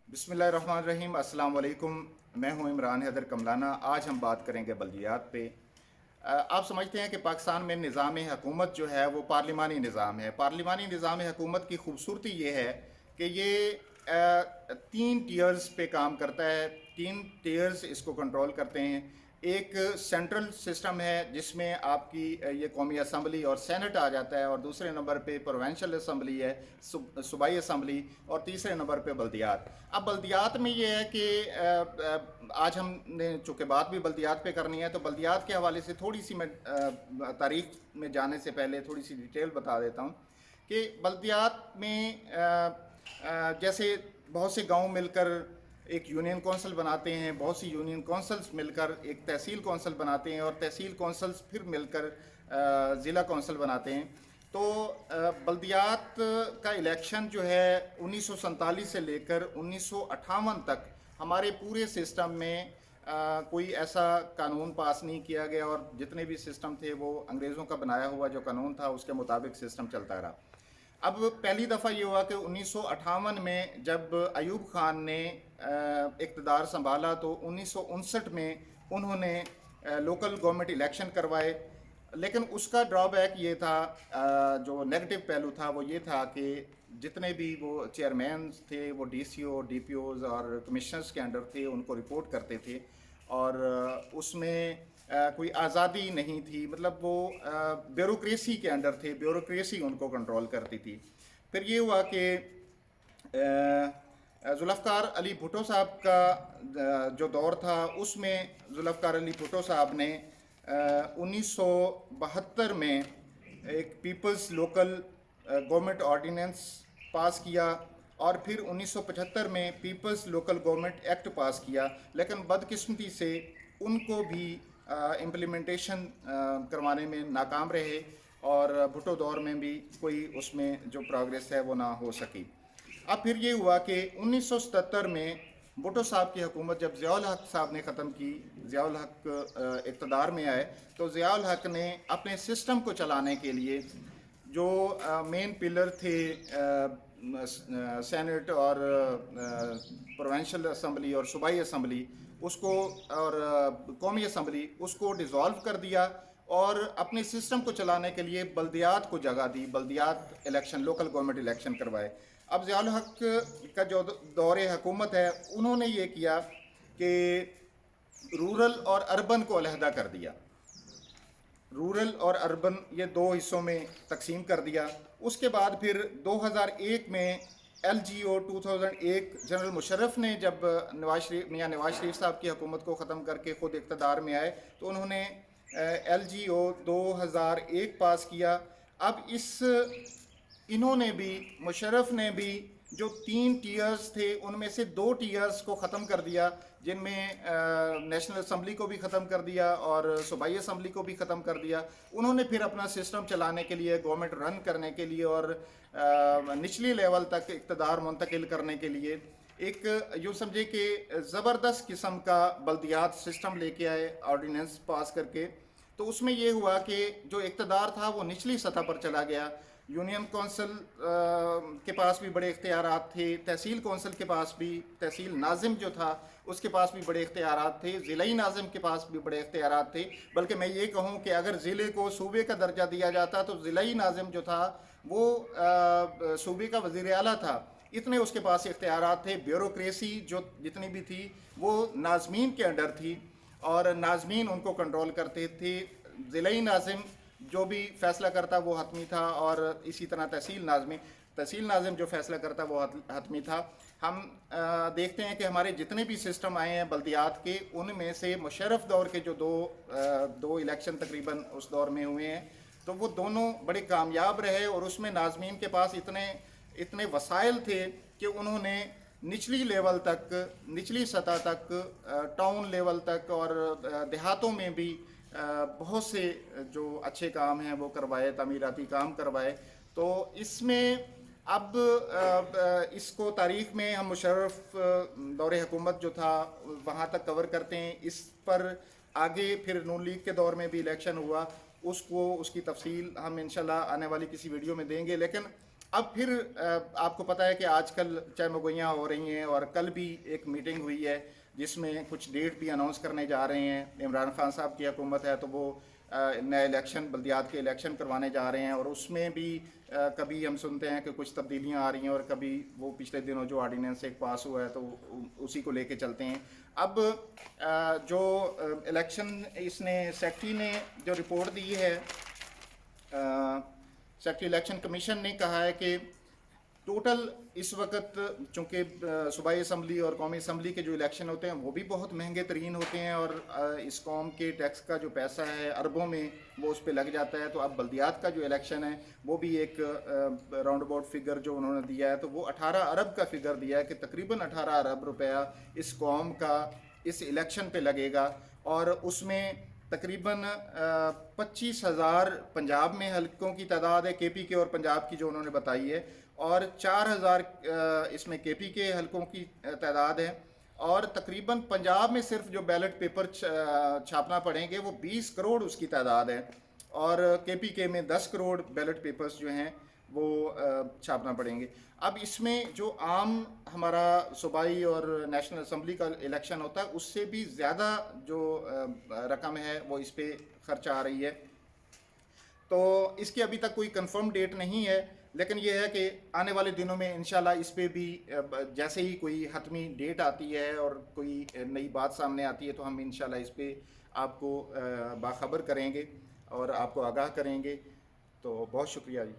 बिस्मिल्लाहिर्रहमानिर्रहीम। अस्सलाम वालेकुम। मैं हूं इमरान हैदर कमलाना। आज हम बात करेंगे बल्दियात पे। आप समझते हैं कि पाकिस्तान में निज़ाम हुकूमत जो है वो पार्लिमानी निज़ाम है। पार्लिमानी निज़ाम हुकूमत की खूबसूरती ये है कि ये तीन टीयर्स पे काम करता है। तीन टीयर्स इसको कंट्रोल करते हैं। एक सेंट्रल सिस्टम है जिसमें आपकी ये कौमी असम्बली और सेनेट आ जाता है, और दूसरे नंबर पे प्रोविंशियल असम्बली है, सूबाई असम्बली, और तीसरे नंबर पे बल्दियात। अब बल्दियात में ये है कि आज हमने चूँकि बात भी बल्दियात पे करनी है, तो बल्दियात के हवाले से थोड़ी सी मैं तारीख में जाने से पहले थोड़ी सी डिटेल बता देता हूँ कि बल्दियात में जैसे बहुत से गांव मिलकर एक यूनियन कौंसिल बनाते हैं, बहुत सी यूनियन कौंसिल्स मिलकर एक तहसील कौंसिल बनाते हैं, और तहसील कौंसिल्स फिर मिलकर ज़िला कौंसिल बनाते हैं। तो बल्दियात का इलेक्शन जो है 1947 से लेकर 1958 तक हमारे पूरे सिस्टम में कोई ऐसा कानून पास नहीं किया गया, और जितने भी सिस्टम थे वो अंग्रेज़ों का बनाया हुआ जो कानून था उसके मुताबिक सिस्टम चलता रहा। अब पहली दफ़ा ये हुआ कि 1958 में जब अयूब खान ने इक़्तिदार संभाला, तो 1959 में उन्होंने लोकल गवर्नमेंट इलेक्शन करवाए। लेकिन उसका ड्रॉबैक ये था, जो नेगेटिव पहलू था वो ये था कि जितने भी वो चेयरमैन थे वो डीसीओ, डीपीओज और कमिश्नर्स के अंडर थे, उनको रिपोर्ट करते थे, और उसमें कोई आज़ादी नहीं थी। मतलब वो ब्यूरोक्रेसी के अंडर थे, ब्यूरोक्रेसी उनको कंट्रोल करती थी। फिर ये हुआ कि जुल्फ़िकार अली भुट्टो साहब का जो दौर था, उसमें जुल्फ़िकार अली भुट्टो साहब ने 1972 में एक people's local government ordinance pass किया, और फिर 1975 में people's local government act pass किया। लेकिन बदकिस्मती से उनको भी इम्प्लीमेंटेशन करवाने में नाकाम रहे, और भुट्टो दौर में भी कोई उसमें जो प्रोग्रेस है वो ना हो सकी। अब फिर ये हुआ कि 1977 में भुट्टो साहब की हुकूमत जब ज़ियाउल हक साहब ने ख़त्म की, ज़ियाउल हक इक़्तिदार में आए, तो ज़ियाउल हक ने अपने सिस्टम को चलाने के लिए जो मेन पिलर थे, सेनेट और प्रोविंशियल असम्बली और सूबाई असम्बली, उसको और कौमी असम्बली, उसको डिज़ोल्व कर दिया, और अपने सिस्टम को चलाने के लिए बल्दियात को जगह दी। बल्दियात इलेक्शन, लोकल गवर्नमेंट इलेक्शन करवाए। अब ज़ियाउल हक का जो दौर हुकूमत है, उन्होंने ये किया कि रूरल और अर्बन को अलहदा कर दिया। रूरल और अर्बन ये दो हिस्सों में तकसीम कर दिया। उसके बाद फिर 2001 में LGO 2001 जनरल मुशर्रफ ने जब नवाज शरीफ साहब की हुकूमत को ख़त्म करके ख़ुद इक़्तिदार में आए, तो उन्होंने LGO 2001 पास किया। अब इन्होंने भी, मुशर्रफ ने भी, जो तीन टीयर्स थे उनमें से दो टीयर्स को ख़त्म कर दिया, जिनमें नेशनल असम्बली को भी ख़त्म कर दिया और सूबाई असम्बली को भी ख़त्म कर दिया। उन्होंने फिर अपना सिस्टम चलाने के लिए, गवर्नमेंट रन करने के लिए और निचली लेवल तक इक़्तिदार मुंतकिल करने के लिए एक यूँ समझे कि ज़बरदस्त किस्म का बल्दियात सिस्टम लेके आए ऑर्डिनेंस पास करके। तो उसमें ये हुआ कि जो इक़्तिदार था वो निचली सतह पर चला गया। यूनियन कौंसिल के पास भी बड़े इख्तियारात थे, तहसील कौंसिल के पास भी, तहसील नाज़िम जो था उसके पास भी बड़े इख्तियारात थे, ज़िलाई नाज़िम के पास भी बड़े इख्तियारात थे। बल्कि मैं ये कहूँ कि अगर ज़िले को सूबे का दर्जा दिया जाता तो ज़िलाई नाज़िम जो था वो सूबे का वज़ीर आला था। इतने उसके पास इख्तियारात थे। ब्यूरोक्रेसी जो जितनी भी थी वो नाज़मीन के अंडर थी, और नाज़मीन उनको कंट्रोल करते थे। ज़िलाई नाज़िम जो भी फैसला करता वो हतमी था, और इसी तरह तहसील नाज़िम जो फैसला करता वो हतमी था। हम देखते हैं कि हमारे जितने भी सिस्टम आए हैं बल्दियात के, उनमें से मुशर्रफ दौर के जो दो इलेक्शन तकरीबन उस दौर में हुए हैं, तो वो दोनों बड़े कामयाब रहे, और उसमें नाज़मीन के पास इतने वसाइल थे कि उन्होंने निचली लेवल तक, निचली सतह तक, टाउन लेवल तक और देहातों में भी बहुत से जो अच्छे काम हैं वो करवाए, तमीराती काम करवाए। तो इसमें अब इसको तारीख़ में हम मुशर्रफ दौर हुकूमत जो था वहाँ तक कवर करते हैं। इस पर आगे फिर नून लीग के दौर में भी इलेक्शन हुआ, उसकी तफसील हम इंशाल्लाह आने वाली किसी वीडियो में देंगे। लेकिन अब फिर आपको पता है कि आजकल चहमगोइयाँ हो रही हैं, और कल भी एक मीटिंग हुई है जिसमें कुछ डेट भी अनाउंस करने जा रहे हैं। इमरान खान साहब की हुकूमत है तो वो नए इलेक्शन, बल्दियात के इलेक्शन करवाने जा रहे हैं, और उसमें भी कभी हम सुनते हैं कि कुछ तब्दीलियां आ रही हैं, और कभी वो पिछले दिनों जो आर्डीनेंस एक पास हुआ है तो उसी को लेके चलते हैं। अब जो इलेक्शन, इसने सेक्रेटरी ने जो रिपोर्ट दी है, सेक्रेटरी इलेक्शन कमीशन ने कहा है कि टोटल इस वक्त, चूँकि सूबाई असम्बली और कौमी असम्बली के जो इलेक्शन होते हैं वो भी बहुत महंगे तरीन होते हैं, और इस कौम के टैक्स का जो पैसा है अरबों में वो उस पर लग जाता है। तो अब बल्दियात का जो इलेक्शन है वो भी एक राउंड अबाउट फिगर जो उन्होंने दिया है, तो वो 18 अरब का फिगर दिया है कि तकरीबन 18 अरब रुपया इस कौम का इस इलेक्शन पे लगेगा। और उसमें तकरीबन 25,000 पंजाब में हलकों की तादाद है, केपी के और पंजाब की जो उन्होंने बताई है, और 4,000 इसमें केपी के हलकों की तादाद है। और तकरीबन पंजाब में सिर्फ जो बैलेट पेपर छापना पड़ेंगे वो 20 करोड़ उसकी तादाद है, और केपी के में 10 करोड़ बैलेट पेपर्स जो हैं वो छापना पड़ेंगे। अब इसमें जो आम हमारा सूबाई और नेशनल असम्बली का इलेक्शन होता है उससे भी ज़्यादा जो रकम है वो इस पे खर्च आ रही है। तो इसकी अभी तक कोई कंफर्म डेट नहीं है, लेकिन ये है कि आने वाले दिनों में इंशाल्लाह इस पे भी जैसे ही कोई हतमी डेट आती है और कोई नई बात सामने आती है तो हम इंशाल्लाह इस पे आपको बाखबर करेंगे और आपको आगाह करेंगे। तो बहुत शुक्रिया जी।